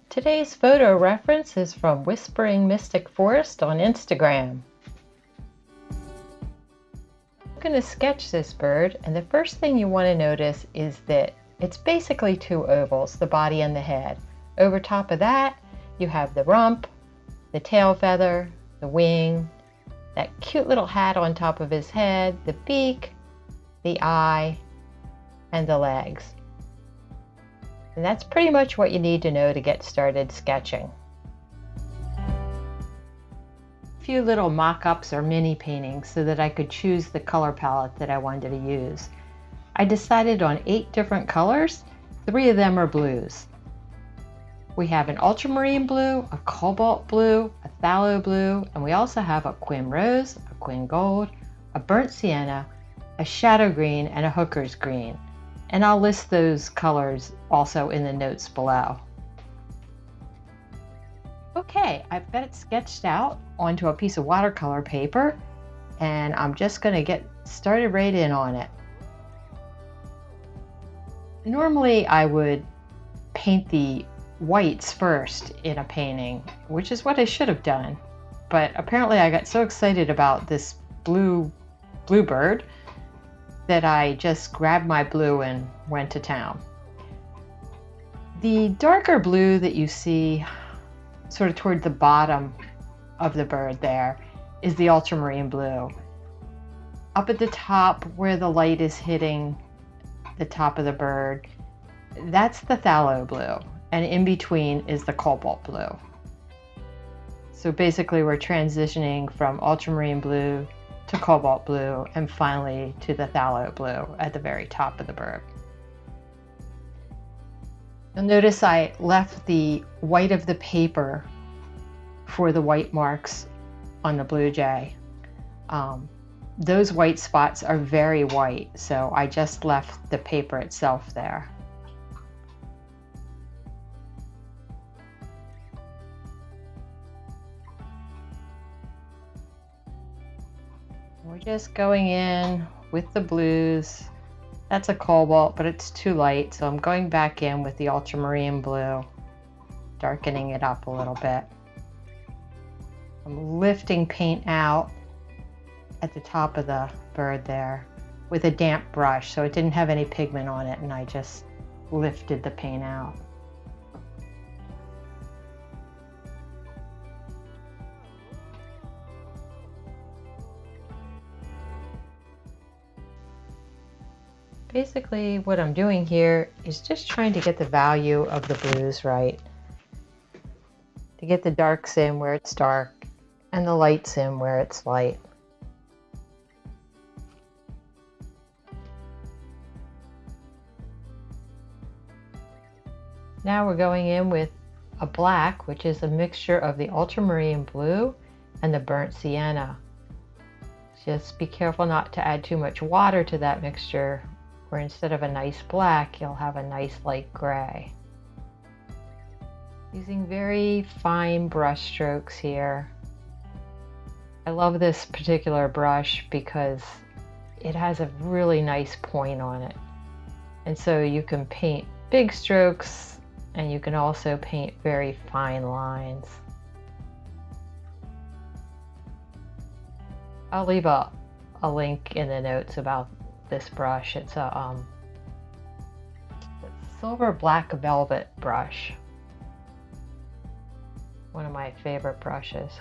Today's photo reference is from Whispering Mystic Forest on Instagram. I'm going to sketch this bird, and the first thing you want to notice is that it's basically two ovals, the body and the head. Over top of that, you have the rump, the tail feather, the wing, that cute little hat on top of his head, the beak, the eye, and the legs. And that's pretty much what you need to know to get started sketching. A few little mock-ups or mini paintings so that I could choose the color palette that I wanted to use. I decided on 8 different colors. 3 of them are blues. We have an ultramarine blue, a cobalt blue, a phthalo blue, and we also have a quin rose, a quin gold, a burnt sienna, a shadow green, and a hooker's green. And I'll list those colors also in the notes below. Okay, I've got it sketched out onto a piece of watercolor paper, and I'm just going to get started right in on it. Normally I would paint the whites first in a painting, which is what I should have done, but apparently I got so excited about this bluebird that I just grabbed my blue and went to town. The darker blue that you see sort of toward the bottom of the bird there is the ultramarine blue. Up at the top where the light is hitting the top of the bird, that's the phthalo blue, and in between is the cobalt blue. So basically we're transitioning from ultramarine blue to cobalt blue and finally to the phthalo blue at the very top of the bird. You'll notice I left the white of the paper for the white marks on the blue jay. Those white spots are very white, so I just left the paper itself there. We're just going in with the blues. That's a cobalt, but it's too light, so I'm going back in with the ultramarine blue, darkening it up a little bit. I'm lifting paint out at the top of the bird there with a damp brush, so it didn't have any pigment on it, and I just lifted the paint out. Basically, what I'm doing here is just trying to get the value of the blues right. To get the darks in where it's dark and the lights in where it's light. Now we're going in with a black, which is a mixture of the ultramarine blue and the burnt sienna. Just be careful not to add too much water to that mixture, where instead of a nice black, you'll have a nice light gray. Using very fine brush strokes here. I love this particular brush because it has a really nice point on it. And so you can paint big strokes and you can also paint very fine lines. I'll leave a link in the notes about this brush. It's a silver black velvet brush. One of my favorite brushes.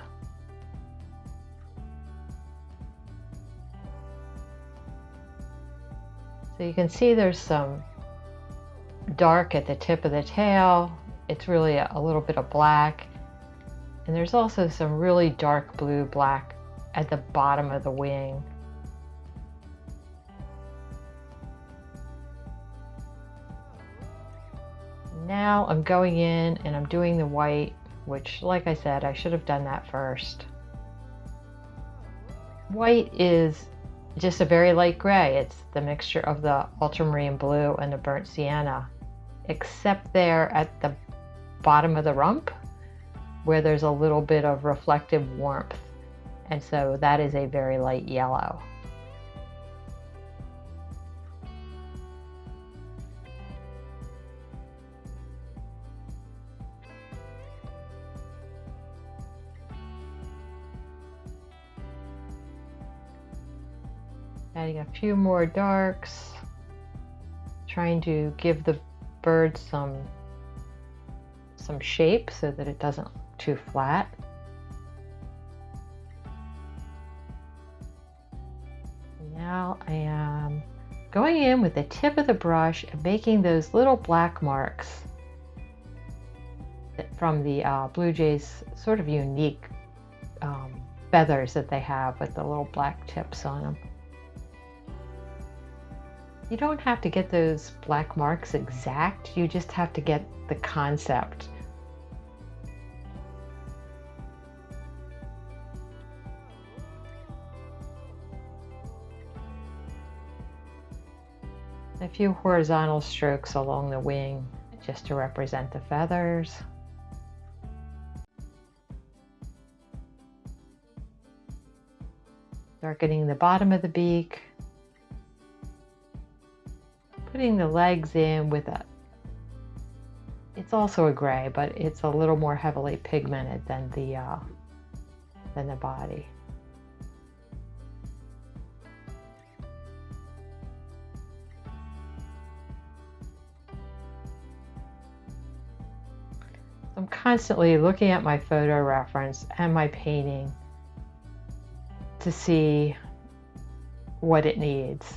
So you can see there's some dark at the tip of the tail. It's really a little bit of black. And there's also some really dark blue black at the bottom of the wing. Now I'm going in and I'm doing the white, which, like I said, I should have done that first. White is just a very light gray. It's the mixture of the ultramarine blue and the burnt sienna, except there at the bottom of the rump where there's a little bit of reflective warmth, and so that is a very light yellow. Adding a few more darks, trying to give the bird some shape so that it doesn't look too flat. Now I am going in with the tip of the brush and making those little black marks from the Blue Jay's sort of unique feathers that they have with the little black tips on them. You don't have to get those black marks exact, you just have to get the concept. A few horizontal strokes along the wing just to represent the feathers. Darkening the bottom of the beak. Putting the legs in with it's also a gray, but it's a little more heavily pigmented than the body. I'm constantly looking at my photo reference and my painting to see what it needs.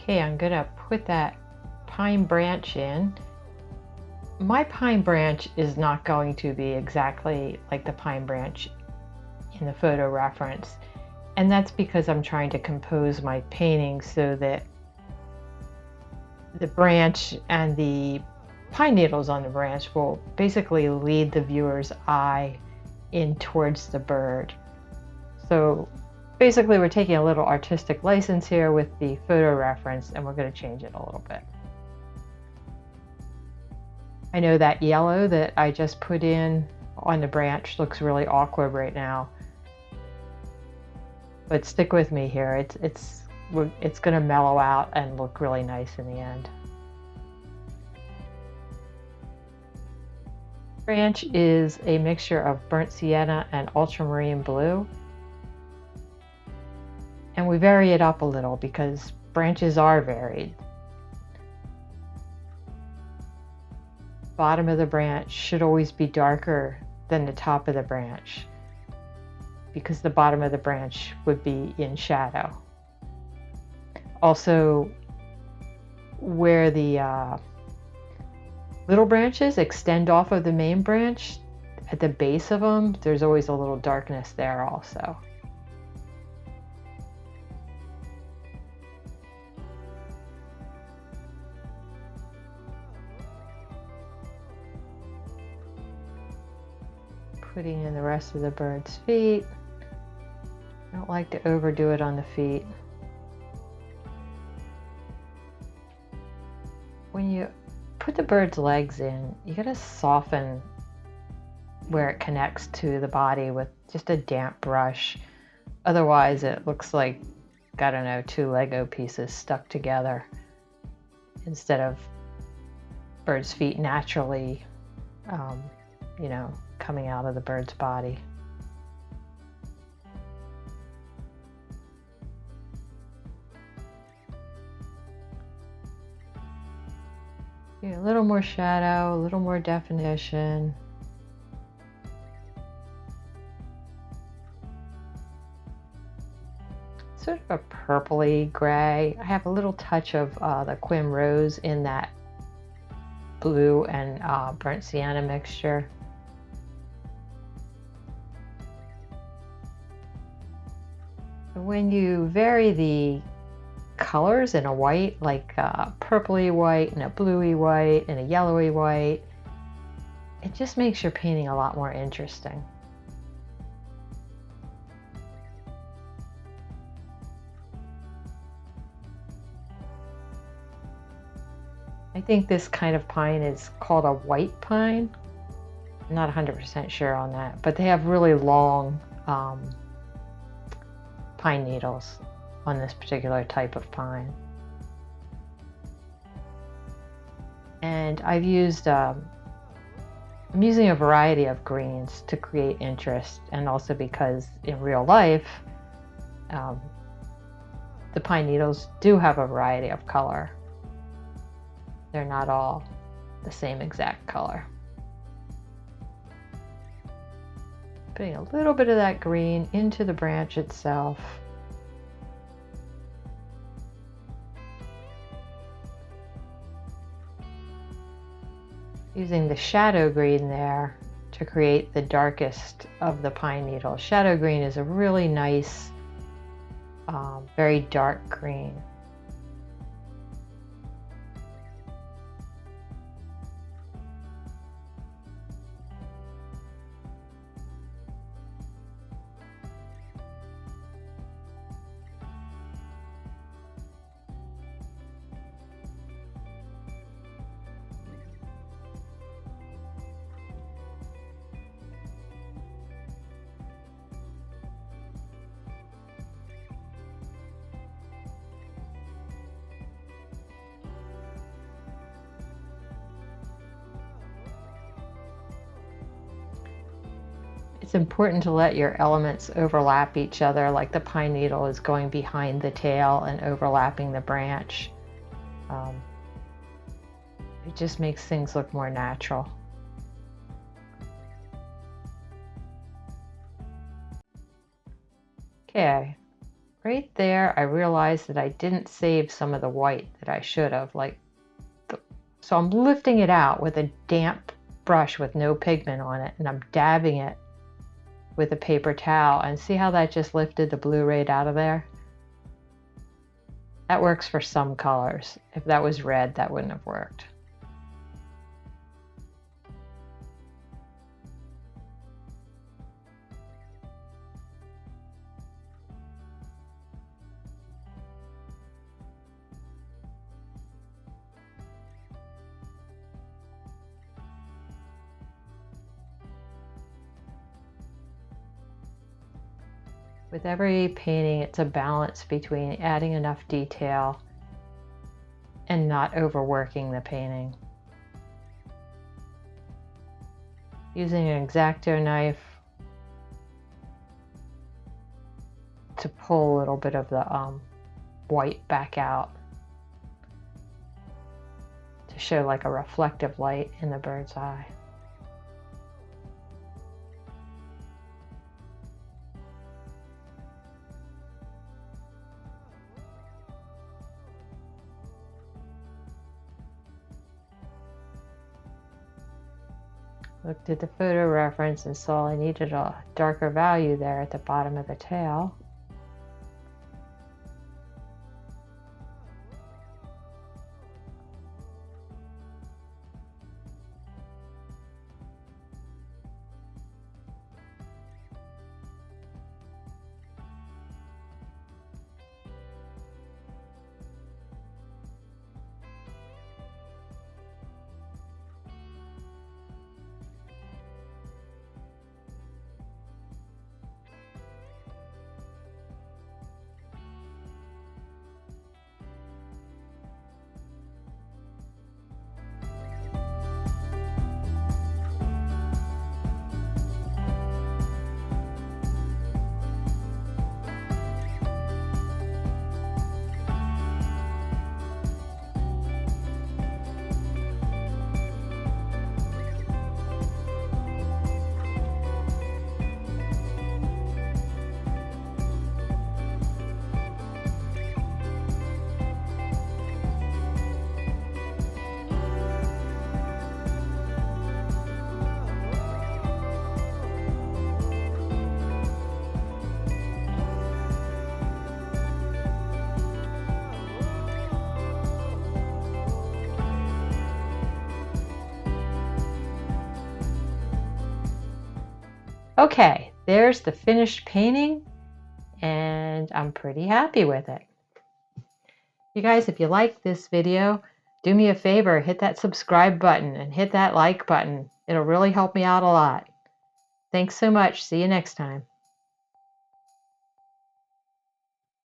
Okay, I'm gonna put that pine branch in. My pine branch is not going to be exactly like the pine branch in the photo reference, and that's because I'm trying to compose my painting so that the branch and the pine needles on the branch will basically lead the viewer's eye in towards the bird. So basically we're taking a little artistic license here with the photo reference, and we're going to change it a little bit. I know that yellow that I just put in on the branch looks really awkward right now, but stick with me here. It's going to mellow out and look really nice in the end. Branch is a mixture of burnt sienna and ultramarine blue. And we vary it up a little because branches are varied. Bottom of the branch should always be darker than the top of the branch because the bottom of the branch would be in shadow. Also, where the little branches extend off of the main branch, at the base of them, there's always a little darkness there also. Putting in the rest of the bird's feet. I don't like to overdo it on the feet. When you put the bird's legs in, you gotta soften where it connects to the body with just a damp brush. Otherwise it looks like, I don't know, two Lego pieces stuck together instead of bird's feet naturally, you know, coming out of the bird's body. A little more shadow, a little more definition. Sort of a purpley gray. I have a little touch of the Quin Rose in that blue and burnt sienna mixture. When you vary the colors in a white, like a purpley white and a bluey white and a yellowy white, it just makes your painting a lot more interesting. I think this kind of pine is called a white pine. I'm not 100% sure on that, but they have really long pine needles on this particular type of pine. And I'm using a variety of greens to create interest, and also because in real life, the pine needles do have a variety of color. They're not all the same exact color. Putting a little bit of that green into the branch itself. Using the shadow green there to create the darkest of the pine needles. Shadow green is a really nice, very dark green. It's important to let your elements overlap each other, like the pine needle is going behind the tail and overlapping the branch. It just makes things look more natural. Okay, right there I realized that I didn't save some of the white that I should have. So I'm lifting it out with a damp brush with no pigment on it, and I'm dabbing it with a paper towel, and see how that just lifted the blue right out of there? That works for some colors. If that was red, that wouldn't have worked. With every painting, it's a balance between adding enough detail and not overworking the painting. Using an X-Acto knife to pull a little bit of the white back out to show like a reflective light in the bird's eye. Looked at the photo reference and saw I needed a darker value there at the bottom of the tail. Okay, there's the finished painting, and I'm pretty happy with it. You guys, if you like this video, do me a favor, hit that subscribe button and hit that like button. It'll really help me out a lot. Thanks so much. See you next time.